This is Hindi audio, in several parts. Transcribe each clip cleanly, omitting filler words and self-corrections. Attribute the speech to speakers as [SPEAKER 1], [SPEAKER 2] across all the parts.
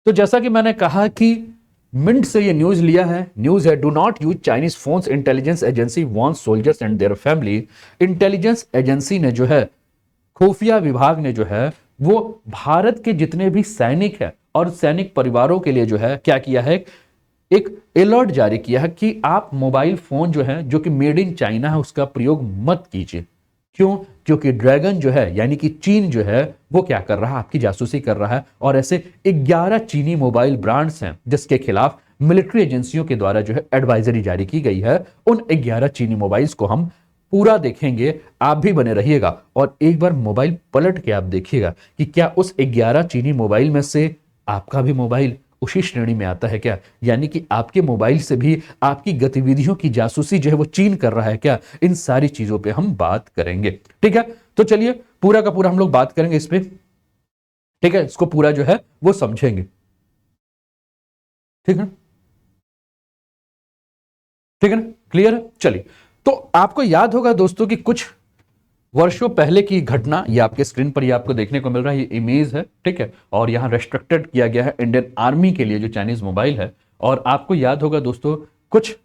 [SPEAKER 1] तो जैसा कि मैंने कहा कि मिंट से ये न्यूज लिया है, न्यूज है, do not use Chinese phones, intelligence agency wants soldiers and their family. Intelligence agency ने जो है, खुफिया विभाग ने जो है, वो भारत के जितने भी सैनिक हैं और सैनिक परिवारों के लिए जो है क्या किया है, एक अलर्ट जारी किया है कि आप मोबाइल फोन जो है, जो कि मेड इन चाइना है, उसका प्रयोग मत कीजिए। क्यों? क्योंकि ड्रैगन जो है, यानी कि चीन जो है, वो क्या कर रहा है, आपकी जासूसी कर रहा है। और ऐसे 11 चीनी मोबाइल ब्रांड्स हैं जिसके खिलाफ मिलिट्री एजेंसियों के द्वारा जो है एडवाइजरी जारी की गई है। उन 11 चीनी मोबाइल्स को हम पूरा देखेंगे, आप भी बने रहिएगा और एक बार मोबाइल पलट के आप देखिएगा कि क्या उस 11 चीनी मोबाइल में से आपका भी मोबाइल उसी श्रेणी में आता है क्या, यानी कि आपके मोबाइल से भी आपकी गतिविधियों की जासूसी जो है वो चीन कर रहा है क्या। इन सारी चीजों पे हम बात करेंगे, ठीक है। तो चलिए पूरा का पूरा हम लोग बात करेंगे इस पे, ठीक है, इसको पूरा जो है वो समझेंगे, ठीक है, ठीक है ना, क्लियर है। चलिए, तो आपको याद होगा दोस्तों कि कुछ वर्षों पहले की घटना, ये आपके स्क्रीन पर ये आपको देखने को मिल रहा है, ये इमेज है, ठीक है, और यहां रेस्ट्रिक्टेड किया गया है इंडियन आर्मी के लिए जो चाइनीज मोबाइल है। और आपको याद होगा दोस्तों, कुछ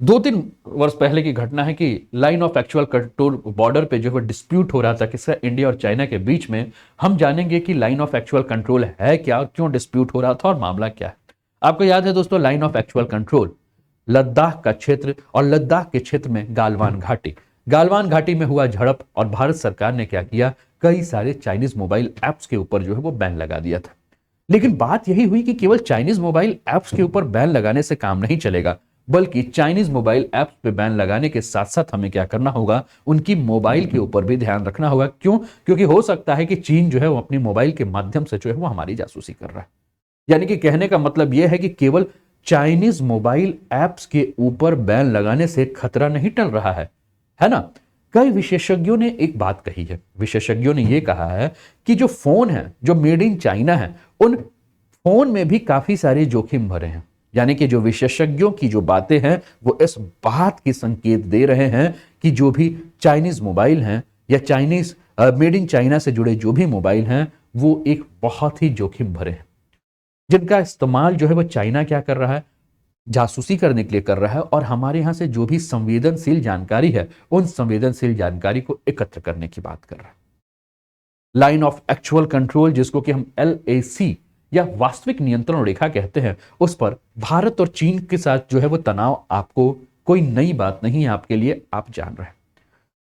[SPEAKER 1] 2-3 वर्ष पहले की घटना है कि line of actual control border पे जो है डिस्प्यूट हो रहा था किसका, इंडिया और चाइना के बीच में। हम जानेंगे कि लाइन ऑफ एक्चुअल कंट्रोल है क्या, क्यों डिस्प्यूट हो रहा था और मामला क्या है। आपको याद है दोस्तों, line of actual control Ladakh का क्षेत्र, और लद्दाख के क्षेत्र में गालवान घाटी, गालवान घाटी में हुआ झड़प, और भारत सरकार ने क्या किया, कई सारे चाइनीज मोबाइल ऐप्स के ऊपर जो है वो बैन लगा दिया था। लेकिन बात यही हुई कि केवल चाइनीज मोबाइल ऐप्स के ऊपर बैन लगाने से काम नहीं चलेगा, बल्कि चाइनीज मोबाइल ऐप्स पे बैन लगाने के साथ साथ हमें क्या करना होगा, उनकी मोबाइल के ऊपर भी ध्यान रखना होगा। क्यों? क्योंकि हो सकता है कि चीन जो है वो अपनी मोबाइल के माध्यम से जो है वो हमारी जासूसी कर रहा है। यानी कि कहने का मतलब यह है कि केवल चाइनीज मोबाइल ऐप्स के ऊपर बैन लगाने से खतरा नहीं टल रहा है ना। कई विशेषज्ञों ने एक बात कही है, विशेषज्ञों ने यह कहा है कि जो फोन है, जो मेड इन चाइना है, उन फोन में भी काफी सारे जोखिम भरे हैं। यानी कि जो विशेषज्ञों की जो बातें हैं वो इस बात की संकेत दे रहे हैं कि जो भी चाइनीज मोबाइल हैं या चाइनीज मेड इन चाइना से जुड़े जो भी मोबाइल हैं वो एक बहुत ही जोखिम भरे हैं, जिनका इस्तेमाल जो है वो चाइना क्या कर रहा है, जासूसी करने के लिए कर रहा है, और हमारे यहां से जो भी संवेदनशील जानकारी है उन संवेदनशील जानकारी को एकत्र करने की बात कर रहा है। लाइन ऑफ एक्चुअल कंट्रोल, जिसको कि हम LAC या वास्तविक नियंत्रण रेखा कहते हैं, उस पर भारत और चीन के साथ जो है वो तनाव आपको कोई नई बात नहीं है आपके लिए, आप जान रहे हैं।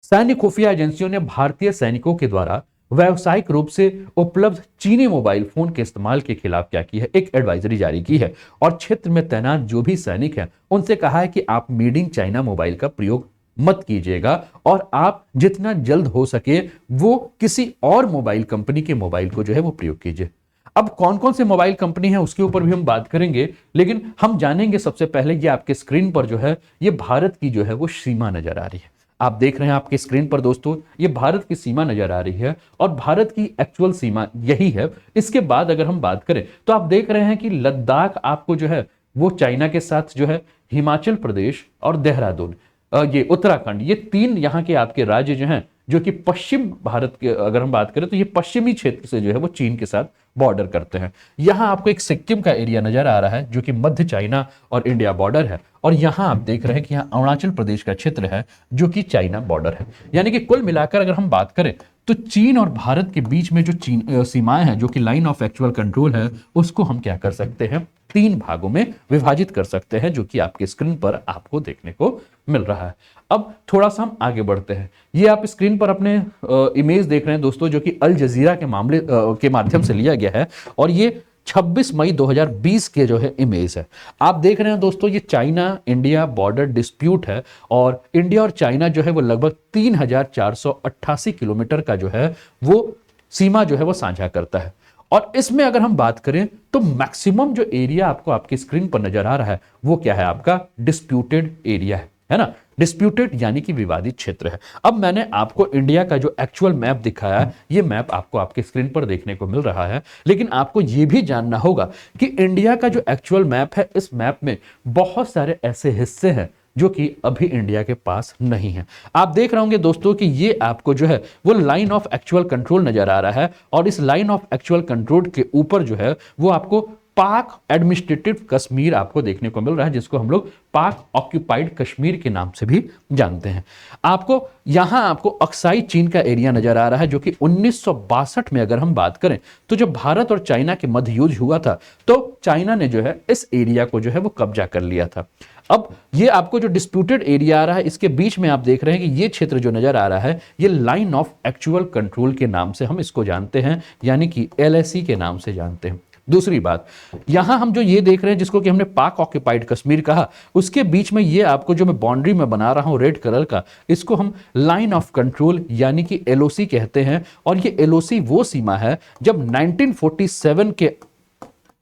[SPEAKER 1] सैन्य खुफिया एजेंसियों ने भारतीय सैनिकों के द्वारा व्यावसायिक रूप से उपलब्ध चीनी मोबाइल फोन के इस्तेमाल के खिलाफ क्या की है, एक एडवाइजरी जारी की है, और क्षेत्र में तैनात जो भी सैनिक हैं उनसे कहा है कि आप मेड इन चाइना मोबाइल का प्रयोग मत कीजिएगा, और आप जितना जल्द हो सके वो किसी और मोबाइल कंपनी के मोबाइल को जो है वो प्रयोग कीजिए। अब कौन कौन से मोबाइल कंपनी है उसके ऊपर भी हम बात करेंगे, लेकिन हम जानेंगे सबसे पहले, ये आपके स्क्रीन पर जो है ये भारत की जो है वो सीमा नजर आ रही है। आप देख रहे हैं आपकी स्क्रीन पर दोस्तों, ये भारत की सीमा नजर आ रही है, और भारत की एक्चुअल सीमा यही है। इसके बाद अगर हम बात करें तो आप देख रहे हैं कि लद्दाख आपको जो है वो चाइना के साथ जो है हिमाचल प्रदेश और देहरादून, ये उत्तराखंड, ये 3 यहाँ के आपके राज्य जो हैं, जो कि पश्चिम भारत के अगर हम बात करें तो ये पश्चिमी क्षेत्र से जो है वो चीन के साथ बॉर्डर करते हैं। यहां आपको एक सिक्किम का एरिया नजर आ रहा है जो कि मध्य चाइना और इंडिया बॉर्डर है, और यहां आप देख रहे हैं कि यहां अरुणाचल प्रदेश का क्षेत्र है जो कि चाइना बॉर्डर है। यानी कि कुल मिलाकर अगर हम बात करें तो चीन और भारत के बीच में जो चीन सीमाएं हैं, जो कि लाइन ऑफ एक्चुअल कंट्रोल है, उसको हम क्या कर सकते हैं, 3 भागों में विभाजित कर सकते हैं, जो कि आपके स्क्रीन पर आपको देखने को मिल रहा है। अब थोड़ा सा हम आगे बढ़ते हैं। ये आप स्क्रीन पर अपने इमेज देख रहे हैं दोस्तों, जो कि अल जजीरा के मामले के माध्यम से लिया गया है, और ये 26 मई 2020 के जो है इमेज है। आप देख रहे हैं दोस्तों, ये चाइना इंडिया बॉर्डर डिस्प्यूट है, और इंडिया और चाइना जो है वो लगभग 3488 किलोमीटर का जो है वो सीमा जो है वो साझा करता है। और इसमें अगर हम बात करें तो मैक्सिमम जो एरिया आपको आपकी स्क्रीन पर नजर आ रहा है वो क्या है, आपका डिस्प्यूटेड एरिया है ना। डिस्प्यूटेड यानी कि विवादित क्षेत्र है। अब मैंने आपको इंडिया का जो एक्चुअल मैप दिखाया है, ये मैप आपको आपके स्क्रीन पर देखने को मिल रहा है, लेकिन आपको ये भी जानना होगा कि इंडिया का जो एक्चुअल मैप है, इस मैप में बहुत सारे ऐसे हिस्से हैं जो कि अभी इंडिया के पास नहीं है। आप देख रहे होंगे दोस्तों कि ये आपको जो है वो लाइन ऑफ एक्चुअल कंट्रोल नजर आ रहा है, और इस लाइन ऑफ एक्चुअल कंट्रोल के ऊपर जो है वो आपको पाक एडमिनिस्ट्रेटिव कश्मीर आपको देखने को मिल रहा है, जिसको हम लोग पाक ऑक्यूपाइड कश्मीर के नाम से भी जानते हैं। आपको अक्साई चीन का एरिया नजर आ रहा है, जो कि 1962 में अगर हम बात करें तो जब भारत और चाइना के मध्य युद्ध हुआ था तो चाइना ने जो है इस एरिया को जो है वो कब्जा कर लिया था। अब ये आपको जो डिस्प्यूटेड एरिया आ रहा है, इसके बीच में आप देख रहे हैं कि ये क्षेत्र जो नजर आ रहा है, ये लाइन ऑफ एक्चुअल कंट्रोल के नाम से हम इसको जानते हैं, यानी कि LAC के नाम से जानते हैं। दूसरी बात, यहां हम जो ये देख रहे हैं जिसको कि हमने पाक ऑक्यूपाइड कश्मीर कहा, उसके बीच में ये आपको जो मैं बाउंड्री में बना रहा हूं रेड कलर का, इसको हम लाइन ऑफ कंट्रोल यानी कि LOC कहते हैं। और ये LOC वो सीमा है जब 1947 के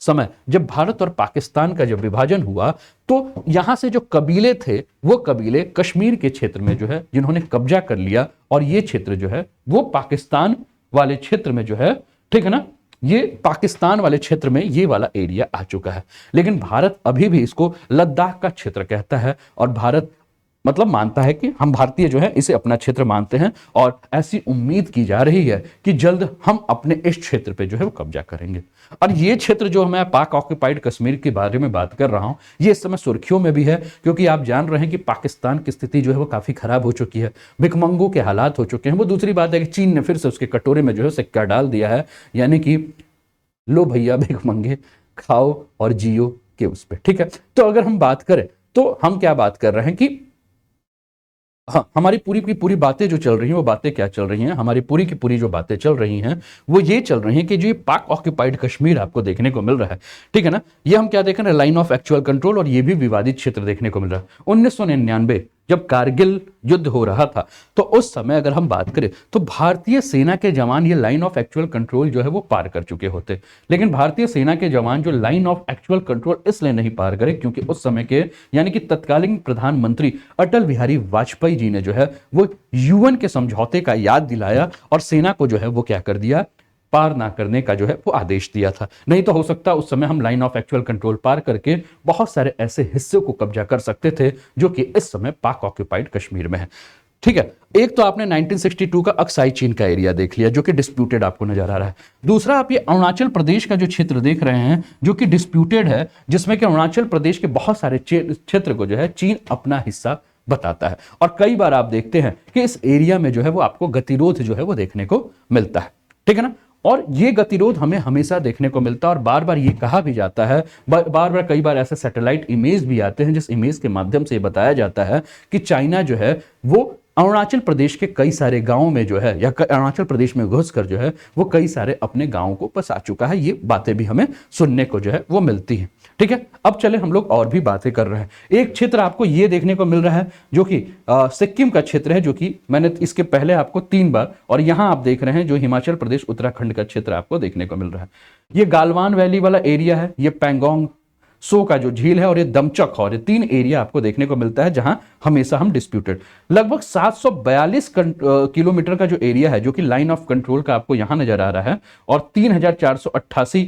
[SPEAKER 1] समय जब भारत और पाकिस्तान का जब विभाजन हुआ तो यहां से जो कबीले थे वो कबीले कश्मीर के क्षेत्र में जो है जिन्होंने कब्जा कर लिया, और ये क्षेत्र जो है वो पाकिस्तान वाले क्षेत्र में जो है, ठीक है ना, ये पाकिस्तान वाले क्षेत्र में ये वाला एरिया आ चुका है। लेकिन भारत अभी भी इसको लद्दाख का क्षेत्र कहता है, और भारत मतलब मानता है कि हम भारतीय जो है इसे अपना क्षेत्र मानते हैं, और ऐसी उम्मीद की जा रही है कि जल्द हम अपने इस क्षेत्र पे जो है वो कब्जा करेंगे। और ये क्षेत्र जो मैं पाक ऑक्यूपाइड कश्मीर के बारे में बात कर रहा हूं, ये इस समय सुर्खियों में भी है, क्योंकि आप जान रहे हैं कि पाकिस्तान की स्थिति जो है वो काफी खराब हो चुकी है, भिखमंगों के हालात हो चुके हैं। वो दूसरी बात है कि चीन ने फिर से उसके कटोरे में जो है सिक्का डाल दिया है, यानी कि लो भैया भिखमंगे खाओ और जियो के उस पे, ठीक है। तो अगर हम बात करें तो हम क्या बात कर रहे हैं कि हाँ, हमारी पूरी की पूरी बातें जो चल रही हैं वो बातें क्या चल रही हैं, हमारी पूरी की पूरी जो बातें चल रही हैं वो ये चल रही हैं कि जो ये पाक ऑक्यूपाइड कश्मीर आपको देखने को मिल रहा है, ठीक है ना, ये हम क्या देख रहे हैं, लाइन ऑफ एक्चुअल कंट्रोल, और ये भी विवादित क्षेत्र देखने को मिल रहा है। 1999 जब कारगिल युद्ध हो रहा था तो उस समय अगर हम बात करें तो भारतीय सेना के जवान ये लाइन ऑफ एक्चुअल कंट्रोल जो है वो पार कर चुके होते, लेकिन भारतीय सेना के जवान जो लाइन ऑफ एक्चुअल कंट्रोल इसलिए नहीं पार करे क्योंकि उस समय के यानी कि तत्कालीन प्रधानमंत्री अटल बिहारी वाजपेयी जी ने जो है वो UN के समझौते का याद दिलाया और सेना को जो है वो क्या कर दिया, पार ना करने का जो है वो आदेश दिया था। नहीं तो हो सकता उस समय हम लाइन ऑफ एक्चुअल कंट्रोल पार करके बहुत सारे ऐसे हिस्से को कब्जा कर सकते थे जो कि इस समय पाक ऑक्यूपाइड कश्मीर में है, ठीक है। एक तो आपने 1962 का अक्साई चीन का एरिया देख लिया जो कि डिस्प्यूटेड आपको नजर आ रहा है। दूसरा आप ये अरुणाचल प्रदेश का जो क्षेत्र देख रहे हैं जो कि डिस्प्यूटेड है, जिसमें कि अरुणाचल प्रदेश के बहुत सारे क्षेत्र को जो है चीन अपना हिस्सा बताता है। और कई बार आप देखते हैं कि इस एरिया में जो है वो आपको गतिरोध जो है वो देखने को मिलता है, ठीक है ना। और ये गतिरोध हमें हमेशा देखने को मिलता है और बार बार ये कहा भी जाता है, बार बार कई बार ऐसे सैटेलाइट इमेज भी आते हैं जिस इमेज के माध्यम से ये बताया जाता है कि चाइना जो है वो अरुणाचल प्रदेश के कई सारे गांवों में जो है या अरुणाचल प्रदेश में घुसकर जो है वो कई सारे अपने गांवों को बसा चुका है। ये बातें भी हमें सुनने को जो है वो मिलती है, ठीक है। अब चले हम लोग और भी बातें कर रहे हैं। एक क्षेत्र आपको ये देखने को मिल रहा है जो कि सिक्किम का क्षेत्र है, जो कि मैंने इसके पहले आपको 3 बार, और यहां आप देख रहे हैं जो हिमाचल प्रदेश उत्तराखंड का क्षेत्र आपको देखने को मिल रहा है। ये गालवान वैली वाला एरिया है, ये पैंगोंग सो का जो झील है और ये दमचक और ये 3 एरिया आपको देखने को मिलता है जहां हमेशा हम डिस्प्यूटेड। लगभग 742 किलोमीटर का जो एरिया है जो कि लाइन ऑफ कंट्रोल का आपको यहां नजर आ रहा है, और 3488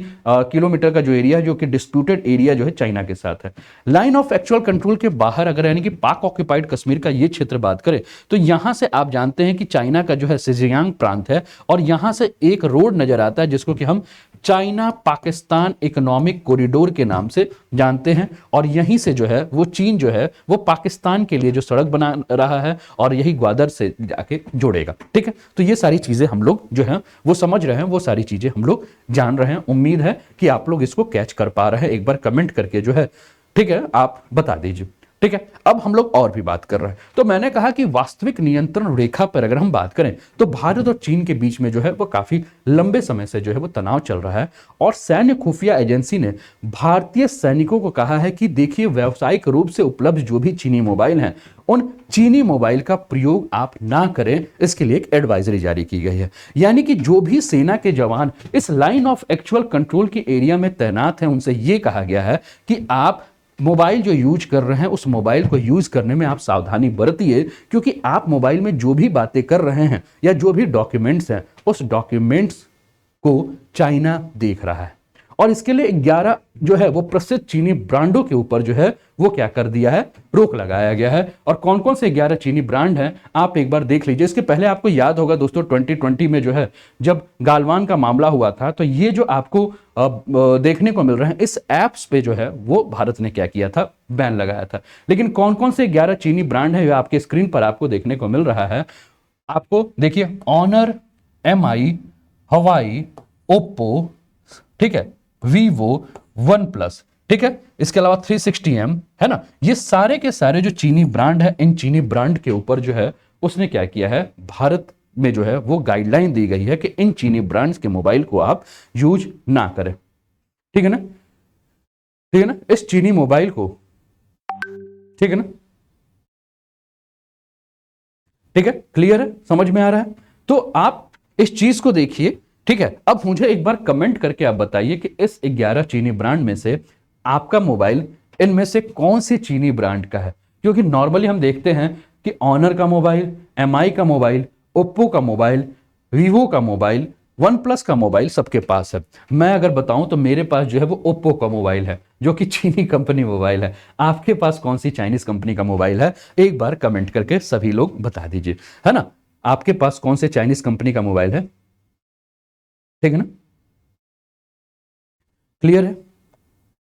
[SPEAKER 1] किलोमीटर का जो एरिया है जो कि डिस्प्यूटेड एरिया जो है चाइना के साथ है। लाइन ऑफ एक्चुअल कंट्रोल के बाहर अगर यानी कि पाक ऑक्यूपाइड कश्मीर का ये क्षेत्र बात करें तो यहां से आप जानते हैं कि चाइना का जो है सिजियांग प्रांत है, और यहां से एक रोड नजर आता है जिसको कि हम चाइना पाकिस्तान इकोनॉमिक कॉरिडोर के नाम से जानते हैं, और यहीं से जो है वो चीन जो है वो पाकिस्तान के लिए जो सड़क बना रहा है और यही ग्वादर से जाके जोड़ेगा, ठीक है। तो ये सारी चीजें हम लोग जो है वो समझ रहे हैं, वो सारी चीजें हम लोग जान रहे हैं। उम्मीद है कि आप लोग इसको कैच कर पा रहे हैं, एक बार कमेंट करके जो है, ठीक है, आप बता दीजिए, ठीक है। अब हम लोग और भी बात कर रहे हैं। तो मैंने कहा कि वास्तविक नियंत्रण रेखा पर अगर हम बात करें तो भारत और चीन के बीच में जो है वो काफी लंबे समय से जो है वो तनाव चल रहा है, और सैन्य खुफिया एजेंसी ने भारतीय सैनिकों को कहा है कि देखिए व्यावसायिक रूप से उपलब्ध जो भी चीनी मोबाइल हैं उन चीनी मोबाइल का प्रयोग आप ना करें, इसके लिए एक एडवाइजरी जारी की गई है। यानी कि जो भी सेना के जवान इस लाइन ऑफ एक्चुअल कंट्रोल के एरिया में तैनात हैं उनसे यह कहा गया है कि आप मोबाइल जो यूज कर रहे हैं उस मोबाइल को यूज करने में आप सावधानी बरतिए, क्योंकि आप मोबाइल में जो भी बातें कर रहे हैं या जो भी डॉक्यूमेंट्स हैं उस डॉक्यूमेंट्स को चाइना देख रहा है, और इसके लिए 11 जो है वो प्रसिद्ध चीनी ब्रांडों के ऊपर जो है वो क्या कर दिया है, रोक लगाया गया है। और कौन कौन से 11 चीनी ब्रांड हैं आप एक बार देख लीजिए। इसके पहले आपको याद होगा दोस्तों 2020 में जो है जब गालवान का मामला हुआ था, तो ये जो आपको देखने को मिल रहे हैं इस ऐप्स पे जो है वो भारत ने क्या किया था, बैन लगाया था। लेकिन कौन कौन से 11 चीनी ब्रांड है आपके स्क्रीन पर आपको देखने को मिल रहा है। आपको देखिए ऑनर, MI, हवाई, ओप्पो, ठीक है, वीवो, वन प्लस, ठीक है, इसके अलावा 360M है ना। ये सारे के सारे जो चीनी ब्रांड है, इन चीनी ब्रांड के ऊपर जो है उसने क्या किया है, भारत में जो है वो गाइडलाइन दी गई है कि इन चीनी ब्रांड्स के मोबाइल को आप यूज ना करें। ठीक है ना, ठीक है ना, इस चीनी मोबाइल को, ठीक है ना, ठीक है, क्लियर है, समझ में आ रहा है। तो आप इस चीज को देखिए, ठीक है। अब मुझे एक बार कमेंट करके आप बताइए कि इस 11 चीनी ब्रांड में से आपका मोबाइल इनमें से कौन सी चीनी ब्रांड का है। क्योंकि नॉर्मली हम देखते हैं कि ऑनर का मोबाइल, MI का मोबाइल, ओप्पो का मोबाइल, वीवो का मोबाइल, वन प्लस का मोबाइल सबके पास है। मैं अगर बताऊं तो मेरे पास जो है वो ओप्पो का मोबाइल है, जो कि चीनी कंपनी मोबाइल है। आपके पास कौन सी चाइनीज कंपनी का मोबाइल है, एक बार कमेंट करके सभी लोग बता दीजिए, है ना। आपके पास कौन से चाइनीज कंपनी का मोबाइल है, ठीक है ना, क्लियर है,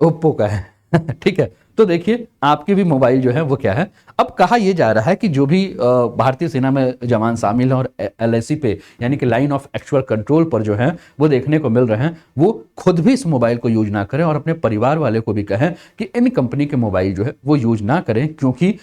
[SPEAKER 1] ओप्पो का है ठीक है। तो देखिए आपके भी मोबाइल जो है वो क्या है। अब कहा यह जा रहा है कि जो भी भारतीय सेना में जवान शामिल हैं और LAC पे यानी कि लाइन ऑफ एक्चुअल कंट्रोल पर जो है वो देखने को मिल रहे हैं, वो खुद भी इस मोबाइल को यूज ना करें और अपने परिवार वाले को भी कहें कि इन कंपनी के मोबाइल जो है वो यूज ना करें। क्योंकि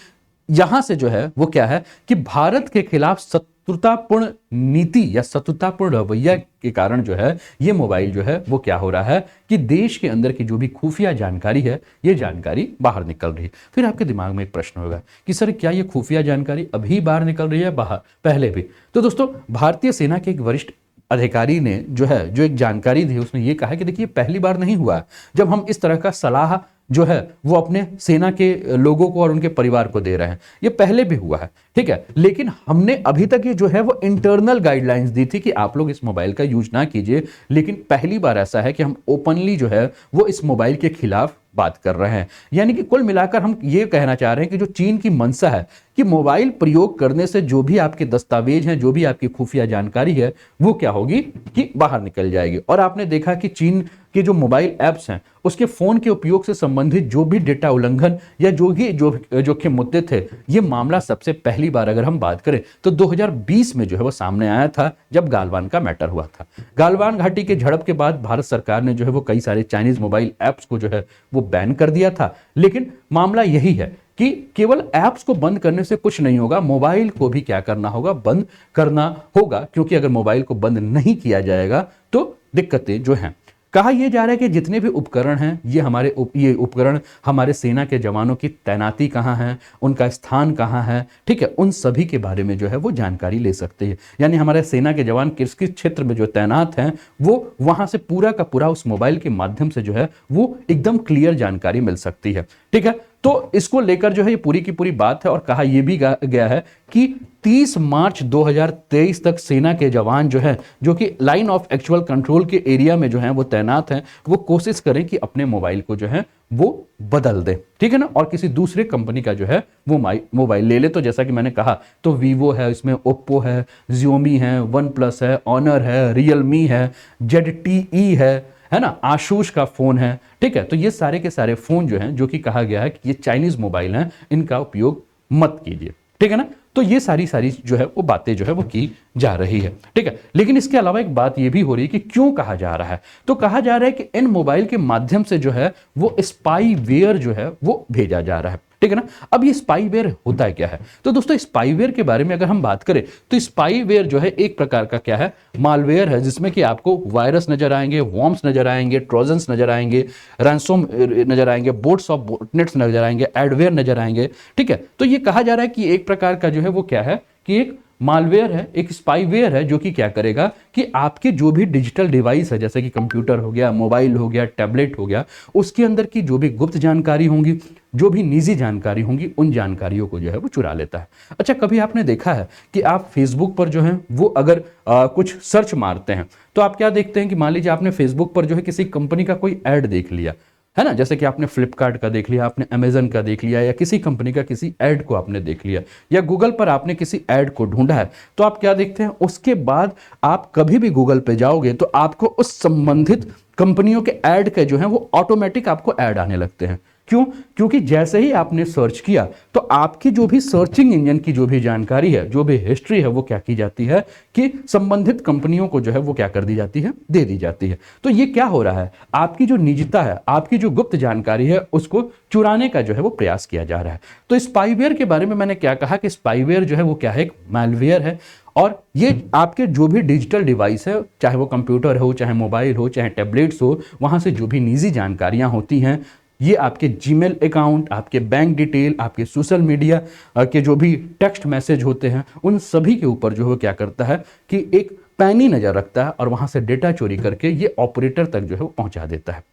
[SPEAKER 1] यहां से जो है वो क्या है कि भारत के खिलाफ शत्रुतापूर्ण नीति या शत्रुतापूर्ण रवैया के कारण जो है ये मोबाइल जो है वो क्या हो रहा है कि देश के अंदर की जो भी खुफिया जानकारी है ये जानकारी बाहर निकल रही है। फिर आपके दिमाग में एक प्रश्न होगा कि सर क्या ये खुफिया जानकारी अभी बाहर निकल रही है, बाहर पहले भी। तो दोस्तों भारतीय सेना के एक वरिष्ठ अधिकारी ने जो है जो एक जानकारी दी, उसने ये कहा कि देखिए पहली बार नहीं हुआ जब हम इस तरह का सलाह जो है वो अपने सेना के लोगों को और उनके परिवार को दे रहे हैं। ये पहले भी हुआ है, ठीक है, लेकिन हमने अभी तक ये जो है वो इंटरनल गाइडलाइंस दी थी कि आप लोग इस मोबाइल का यूज ना कीजिए। लेकिन पहली बार ऐसा है कि हम ओपनली जो है वो इस मोबाइल के खिलाफ बात कर रहे हैं। यानी कि कुल मिलाकर हम ये कहना चाह रहे हैं कि जो चीन की मंशा है कि मोबाइल प्रयोग करने से जो भी आपके दस्तावेज हैं, जो भी आपकी खुफिया जानकारी है वो क्या होगी कि बाहर निकल जाएगी। और आपने देखा कि चीन के जो मोबाइल ऐप्स हैं उसके फोन के उपयोग से संबंधित जो भी डेटा उल्लंघन या जो भी जोखिम मुद्दे थे, ये मामला सबसे पहली बार अगर हम बात करें तो 2020 में जो है वो सामने आया था जब गालवान का मैटर हुआ था। गालवान घाटी के झड़प के बाद भारत सरकार ने जो है वो कई सारे चाइनीज मोबाइल ऐप्स को जो है वो बैन कर दिया था। लेकिन मामला यही है कि केवल ऐप्स को बंद करने से कुछ नहीं होगा, मोबाइल को भी क्या करना होगा, बंद करना होगा। क्योंकि अगर मोबाइल को बंद नहीं किया जाएगा तो दिक्कतें जो हैं। कहा यह जा रहा है कि जितने भी उपकरण हैं ये उपकरण हमारे सेना के जवानों की तैनाती कहाँ है, उनका स्थान कहाँ है, ठीक है, उन सभी के बारे में जो है वो जानकारी ले सकते हैं। यानी हमारे सेना के जवान किस किस क्षेत्र में जो तैनात हैं वो वहां से पूरा का पूरा उस मोबाइल के माध्यम से जो है वो एकदम क्लियर जानकारी मिल सकती है, ठीक है। तो इसको लेकर जो है ये पूरी की पूरी बात है। और कहा यह भी गया है कि 30 मार्च 2023 तक सेना के जवान जो है जो कि लाइन ऑफ एक्चुअल कंट्रोल के एरिया में जो है वो तैनात हैं, वो कोशिश करें कि अपने मोबाइल को जो है वो बदल दें, ठीक है ना, और किसी दूसरे कंपनी का जो है वो मोबाइल ले ले। तो जैसा कि मैंने कहा तो वीवो है, इसमें ओप्पो है, Xiaomi है, वन प्लस है, ऑनर है, रियलमी है, ZTE है ना, आशुष का फोन है, ठीक है। तो ये सारे के सारे फोन जो हैं जो कि कहा गया है कि ये चाइनीज मोबाइल हैं, इनका उपयोग मत कीजिए, ठीक है ना। तो ये सारी जो है वो बातें जो है वो की जा रही है, ठीक है। लेकिन इसके अलावा एक बात ये भी हो रही है कि क्यों कहा जा रहा है। तो कहा जा रहा है कि इन मोबाइल के माध्यम से जो है वो स्पाईवेयर जो है वो भेजा जा रहा है, ठीक है ना। अब ये स्पाईवेयर होता है क्या है, तो दोस्तों स्पाईवेयर के बारे में अगर हम बात करें तो स्पाईवेयर जो है एक प्रकार का क्या है, मालवेयर है, जिसमें कि आपको वायरस नजर आएंगे, वॉर्म्स नजर आएंगे, ट्रोजन्स नजर आएंगे, रैंसम नजर आएंगे, बोट्स ऑफ बॉटनेट्स नजर आएंगे, एडवेयर नजर आएंगे, ठीक है। तो ये कहा जा रहा है कि एक प्रकार का जो है वो क्या है कि एक मालवेयर है, एक स्पाईवेयर है, जो कि क्या करेगा कि आपके जो भी डिजिटल डिवाइस है, जैसे कि कंप्यूटर हो गया, मोबाइल हो गया, टैबलेट हो गया, उसके अंदर की जो भी गुप्त जानकारी होंगी, जो भी निजी जानकारी होंगी, उन जानकारियों को जो है वो चुरा लेता है। अच्छा, कभी आपने देखा है कि आप फेसबुक पर जो है वो अगर कुछ सर्च मारते हैं तो आप क्या देखते हैं कि मान लीजिए आपने फेसबुक पर जो है किसी कंपनी का कोई ऐड देख लिया है ना, जैसे कि आपने फ्लिपकार्ट का देख लिया, आपने अमेजन का देख लिया, या किसी कंपनी का किसी ऐड को आपने देख लिया, या गूगल पर आपने किसी ऐड को ढूंढा है, तो आप क्या देखते हैं, उसके बाद आप कभी भी गूगल पे जाओगे तो आपको उस संबंधित कंपनियों के ऐड के जो है वो ऑटोमेटिक आपको ऐड आने लगते हैं। क्यों? क्योंकि जैसे ही आपने सर्च किया तो आपकी जो भी सर्चिंग इंजन की जो भी जानकारी है, जो भी हिस्ट्री है, वो क्या की जाती है कि संबंधित कंपनियों को जो है वो क्या कर दी जाती है, दे दी जाती है। तो ये क्या हो रहा है, आपकी जो निजता है, आपकी जो गुप्त जानकारी है, उसको चुराने का जो है वो प्रयास किया जा रहा है। तो स्पाईवेयर के बारे में मैंने क्या कहा कि स्पाईवेयर जो है वो क्या है, एक मैलवेयर है, और ये आपके जो भी डिजिटल डिवाइस है, चाहे वो कंप्यूटर हो, चाहे मोबाइल हो, चाहे टैबलेट्स हो, वहां से जो भी निजी जानकारियां होती हैं, ये आपके जीमेल अकाउंट, आपके बैंक डिटेल, आपके सोशल मीडिया के जो भी टेक्स्ट मैसेज होते हैं, उन सभी के ऊपर जो है क्या करता है कि एक पैनी नज़र रखता है और वहाँ से डेटा चोरी करके ये ऑपरेटर तक जो है वो पहुँचा देता है।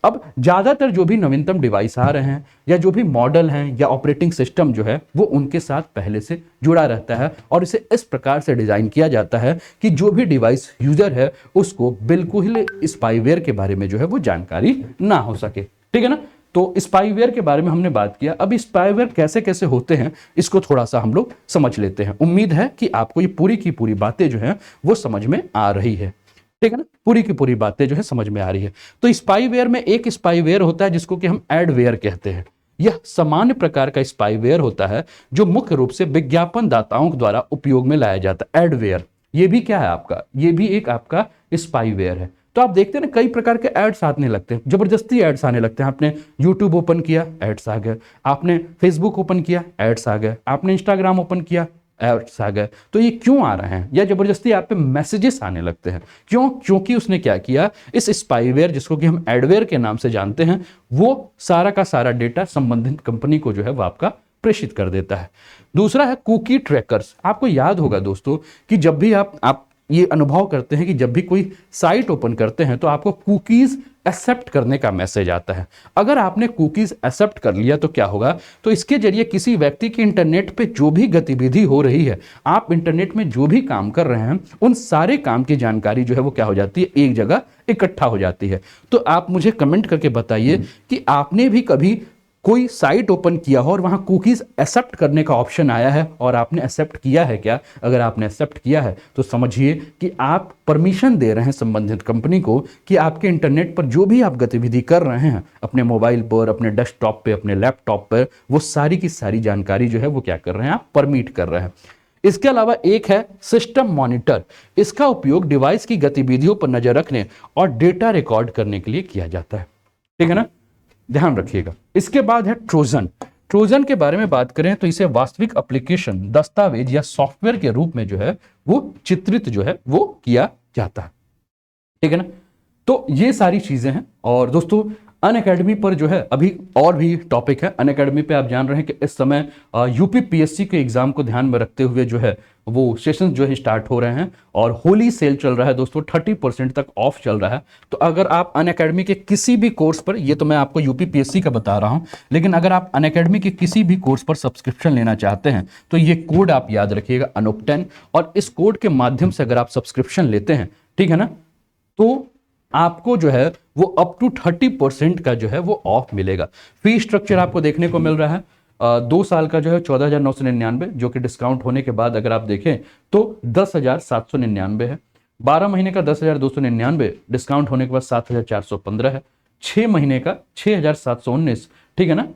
[SPEAKER 1] अब ज़्यादातर जो भी नवीनतम डिवाइस आ रहे हैं, या जो भी मॉडल हैं, या ऑपरेटिंग सिस्टम जो है वो उनके साथ पहले से जुड़ा रहता है, और इसे इस प्रकार से डिज़ाइन किया जाता है कि जो भी डिवाइस यूज़र है उसको बिल्कुल ही स्पाईवेयर के बारे में जो है वो जानकारी ना हो सके। ठीक है ना? तो स्पाईवेयर के बारे में हमने बात किया। अब स्पाईवेयर कैसे कैसे होते हैं इसको थोड़ा सा हम लोग समझ लेते हैं। उम्मीद है कि आपको ये पूरी की पूरी बातें जो हैं वो समझ में आ रही है। ठीक है ना, पूरी की पूरी बातें जो है समझ में आ रही है। तो स्पाईवेयर में एक स्पाईवेयर होता है जिसको कि हम एडवेयर कहते हैं। यह सामान्य प्रकार का स्पाईवेयर होता है जो मुख्य रूप से विज्ञापन दाताओं द्वारा उपयोग में लाया जाता है। एडवेयर ये भी क्या है आपका, ये भी एक आपका स्पाईवेयर है। तो आप देखते हैं ना, कई प्रकार के एड्स आने लगते हैं, जबरदस्ती एड्स आने लगते हैं। आपने यूट्यूब ओपन किया, एड्स आ गए, आपने फेसबुक ओपन किया, एड्स आ गए, आपने इंस्टाग्राम ओपन किया, एड्स आ गए। तो ये क्यों आ रहे हैं, या जबरदस्ती आप पे मैसेजेस आने लगते हैं, क्यों? क्योंकि उसने क्या किया, इस स्पाईवेयर जिसको कि हम एडवेयर के नाम से जानते हैं, वो सारा का सारा डेटा संबंधित कंपनी को जो है वो आपका प्रेषित कर देता है। दूसरा है कुकी ट्रैकर्स। आपको याद होगा दोस्तों कि जब भी आप ये अनुभव करते हैं कि जब भी कोई साइट ओपन करते हैं तो आपको कुकीज एक्सेप्ट करने का मैसेज आता है। अगर आपने कुकीज एक्सेप्ट कर लिया तो क्या होगा, तो इसके जरिए किसी व्यक्ति की इंटरनेट पे जो भी गतिविधि हो रही है, आप इंटरनेट में जो भी काम कर रहे हैं, उन सारे काम की जानकारी जो है वो क्या हो जाती है, एक जगह इकट्ठा हो जाती है। तो आप मुझे कमेंट करके बताइए कि आपने भी कभी कोई साइट ओपन किया हो और वहां कुकीज एक्सेप्ट करने का ऑप्शन आया है और आपने एक्सेप्ट किया है क्या? अगर आपने एक्सेप्ट किया है तो समझिए कि आप परमिशन दे रहे हैं संबंधित कंपनी को कि आपके इंटरनेट पर जो भी आप गतिविधि कर रहे हैं, अपने मोबाइल पर, अपने डेस्कटॉप पे, अपने लैपटॉप पर, वो सारी की सारी जानकारी जो है वो क्या कर रहे हैं, आप परमिट कर रहे हैं। इसके अलावा एक है सिस्टम मॉनिटर। इसका उपयोग डिवाइस की गतिविधियों पर नजर रखने और डेटा रिकॉर्ड करने के लिए किया जाता है। ठीक है ना, ध्यान रखिएगा। इसके बाद है ट्रोजन। ट्रोजन के बारे में बात करें तो इसे वास्तविक एप्लीकेशन, दस्तावेज या सॉफ्टवेयर के रूप में जो है वो चित्रित जो है वो किया जाता है। ठीक है ना, तो ये सारी चीजें हैं। और दोस्तों अनअकैडमी पर जो है अभी और भी टॉपिक है। अनअकैडमी पे आप जान रहे हैं कि इस समय यूपी पीएससी के एग्जाम को ध्यान में रखते हुए जो है वो सेशन जो है स्टार्ट हो रहे हैं, और होली सेल चल रहा है दोस्तों, 30% तक ऑफ चल रहा है। तो अगर आप अनअकैडमी के किसी भी कोर्स पर, ये तो मैं आपको यूपी पीएससी का बता रहा हूं, लेकिन अगर आप अनअकैडमी के किसी भी कोर्स पर सब्सक्रिप्शन लेना चाहते हैं तो ये कोड आप याद रखिएगा, अनूप10। और इस कोड के माध्यम से अगर आप सब्सक्रिप्शन लेते हैं, ठीक है ना, तो आपको जो है वो अप टू 30% का जो है वो ऑफ मिलेगा। फी स्ट्रक्चर आपको देखने को मिल रहा है 2 साल का जो है 14,999, जो कि डिस्काउंट होने के बाद अगर आप देखें तो 10,799 है। 12 महीने का 10,299, डिस्काउंट होने के बाद 7,415 है। 6 महीने का 6,719, ठीक है ना,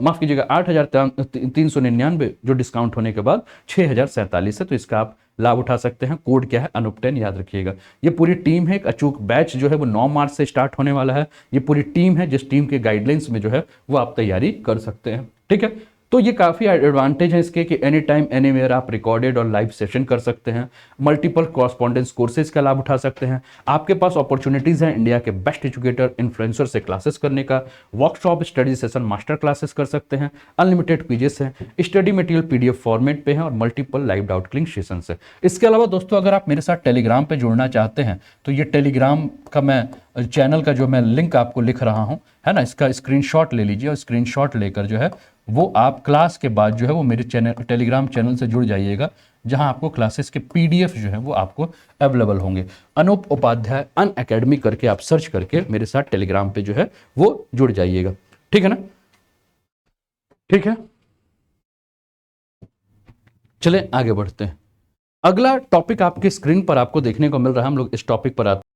[SPEAKER 1] माफ कीजिएगा 8,399, जो डिस्काउंट होने के बाद 6,047 है। तो इसका आप लाभ उठा सकते हैं। कोड क्या है, अनूप10, याद रखिएगा। ये पूरी टीम है, एक अचूक बैच जो है वो 9 मार्च से स्टार्ट होने वाला है। ये पूरी टीम है जिस टीम के गाइडलाइंस में जो है वो आप तैयारी कर सकते हैं। ठीक है, तो ये काफ़ी एडवांटेज है इसके कि एनी टाइम एनीवेयर आप रिकॉर्डेड और लाइव सेशन कर सकते हैं, मल्टीपल कॉरस्पॉन्डेंस कोर्सेज का लाभ उठा सकते हैं, आपके पास अपॉर्चुनिटीज़ हैं इंडिया के बेस्ट एजुकेटर इन्फ्लुएंसर से क्लासेस करने का, workshop study session master classes कर सकते हैं, अनलिमिटेड क्विजेस हैं, स्टडी मटेरियल पीडीएफ फॉर्मेट पे है और multiple live doubt cling session है। इसके अलावा दोस्तों अगर आप मेरे साथ टेलीग्राम पे जुड़ना चाहते हैं तो ये टेलीग्राम का मैं चैनल का जो मैं लिंक आपको लिख रहा हूँ, है ना, इसका स्क्रीनशॉट ले लीजिए और स्क्रीनशॉट लेकर जो है वो आप क्लास के बाद जो है वो मेरे चैनल टेलीग्राम चैनल से जुड़ जाइएगा, जहां आपको क्लासेस के पीडीएफ जो है वो आपको अवेलेबल होंगे। अनूप उपाध्याय अन अकेडमी करके आप सर्च करके मेरे साथ टेलीग्राम पे जो है वो जुड़ जाइएगा। ठीक है ना, ठीक है, चले आगे बढ़ते हैं। अगला टॉपिक आपके स्क्रीन पर आपको देखने को मिल रहा है, हम लोग इस टॉपिक पर आते हैं।